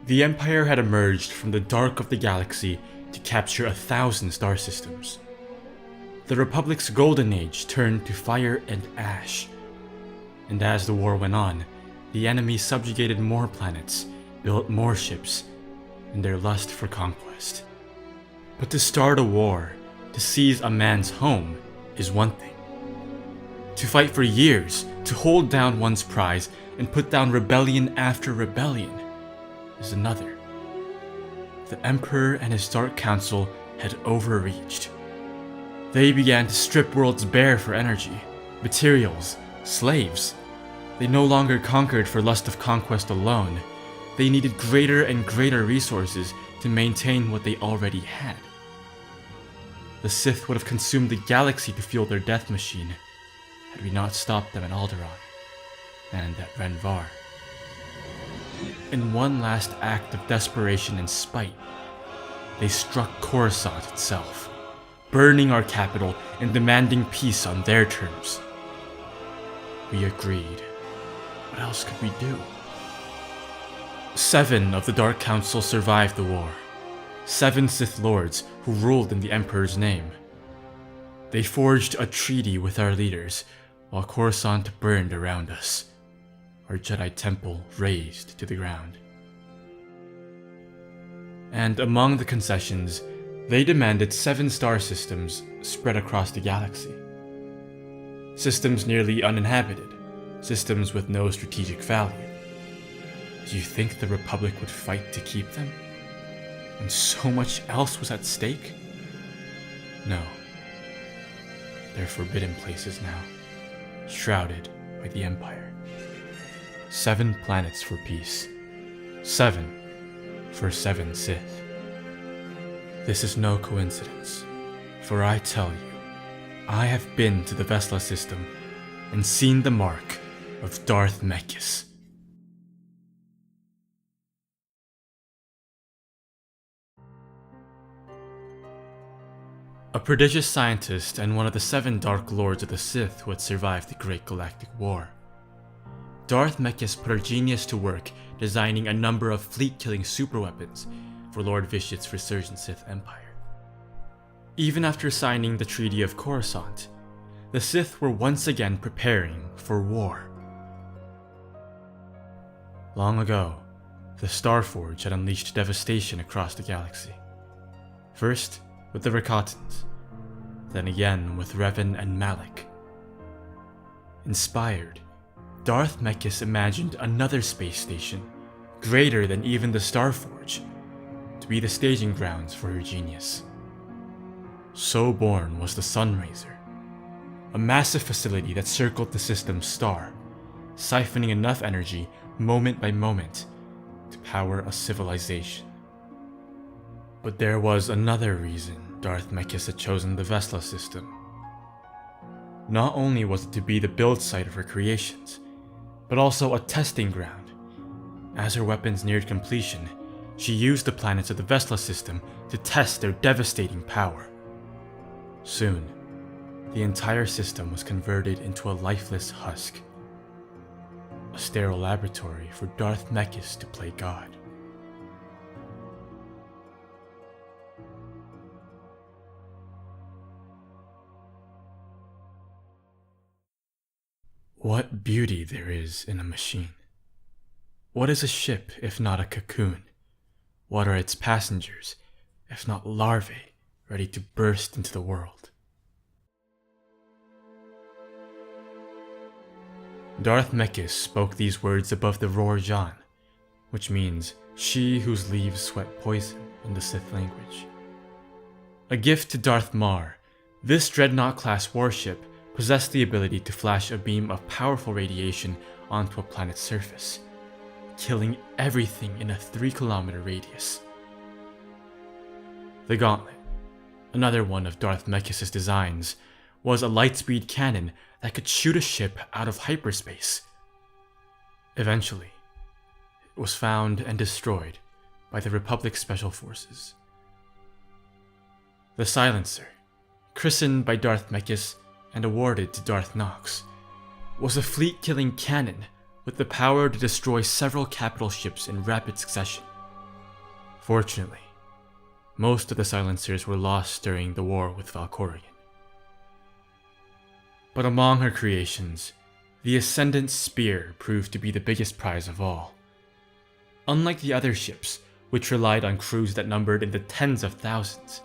The Empire had emerged from the dark of the galaxy to capture 1,000 star systems. The Republic's golden age turned to fire and ash. And as the war went on, the enemy subjugated more planets, built more ships, in their lust for conquest. But to start a war, to seize a man's home, is one thing. To fight for years, to hold down one's prize, and put down rebellion after rebellion, is another. The Emperor and his Dark Council had overreached. They began to strip worlds bare for energy, materials, slaves. They no longer conquered for lust of conquest alone. They needed greater and greater resources to maintain what they already had. The Sith would have consumed the galaxy to fuel their death machine, had we not stopped them at Alderaan, and at Renvar. In one last act of desperation and spite, they struck Coruscant itself, burning our capital and demanding peace on their terms. We agreed. What else could we do? 7 of the Dark Council survived the war. 7 Sith Lords who ruled in the Emperor's name. They forged a treaty with our leaders, while Coruscant burned around us, our Jedi Temple razed to the ground. And among the concessions, they demanded 7 star systems spread across the galaxy. Systems nearly uninhabited, systems with no strategic value. Do you think the Republic would fight to keep them? And so much else was at stake? No. They're forbidden places now, shrouded by the Empire. 7 planets for peace. 7 for 7 Sith. This is no coincidence, for I tell you, I have been to the Vesla system and seen the mark of Darth Mekhis. A prodigious scientist and one of the 7 Dark Lords of the Sith who had survived the Great Galactic War. Darth Mekhis put her genius to work designing a number of fleet-killing superweapons for Lord Vishit's resurgent Sith Empire. Even after signing the Treaty of Coruscant, the Sith were once again preparing for war. Long ago, the Starforge had unleashed devastation across the galaxy. First, with the Rakatans, then again with Revan and Malak. Inspired, Darth Mekhis imagined another space station, greater than even the Starforge, to be the staging grounds for her genius. So born was the Sunraiser, a massive facility that circled the system's star, siphoning enough energy moment by moment to power a civilization. But there was another reason Darth Mekhis had chosen the Vesla system. Not only was it to be the build site of her creations, but also a testing ground. As her weapons neared completion, she used the planets of the Vesla system to test their devastating power. Soon, the entire system was converted into a lifeless husk, a sterile laboratory for Darth Mekhis to play God. What beauty there is in a machine. What is a ship if not a cocoon? What are its passengers if not larvae ready to burst into the world? Darth Mekhis spoke these words above the Roar Jan, which means she whose leaves sweat poison in the Sith language. A gift to Darth Mar, this Dreadnought-class warship possessed the ability to flash a beam of powerful radiation onto a planet's surface, killing everything in a 3-kilometer radius. The Gauntlet, another one of Darth Mekhis' designs, was a lightspeed cannon that could shoot a ship out of hyperspace. Eventually, it was found and destroyed by the Republic Special Forces. The Silencer, christened by Darth Mekhis and awarded to Darth Nox, was a fleet-killing cannon with the power to destroy several capital ships in rapid succession. Fortunately, most of the silencers were lost during the war with Valkorion. But among her creations, the Ascendant Spear proved to be the biggest prize of all. Unlike the other ships, which relied on crews that numbered in the tens of thousands,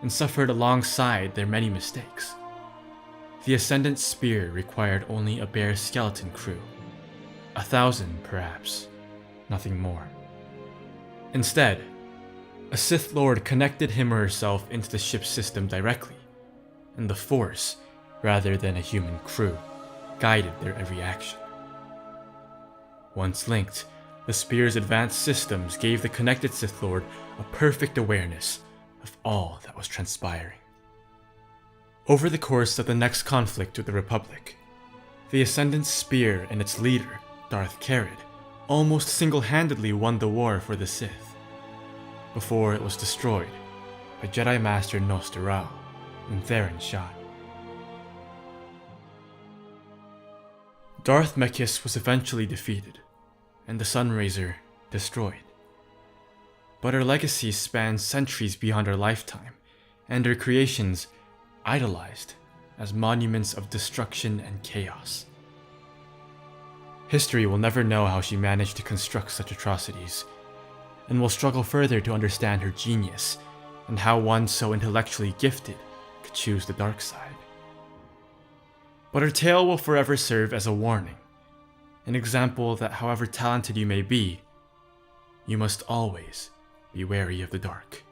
and suffered alongside their many mistakes, the Ascendant Spear required only a bare skeleton crew. 1,000 perhaps, nothing more. Instead, a Sith Lord connected him or herself into the ship's system directly, and the Force, rather than a human crew, guided their every action. Once linked, the Spear's advanced systems gave the connected Sith Lord a perfect awareness of all that was transpiring. Over the course of the next conflict with the Republic, the Ascendant Spear and its leader, Darth Carid, almost single-handedly won the war for the Sith, before it was destroyed by Jedi Master Nosterau and Theron Shan. Darth Mekhis was eventually defeated, and the Sunraiser destroyed. But her legacy spans centuries beyond her lifetime, and her creations idolized as monuments of destruction and chaos. History will never know how she managed to construct such atrocities, and will struggle further to understand her genius and how one so intellectually gifted could choose the dark side. But her tale will forever serve as a warning, an example that however talented you may be, you must always be wary of the dark.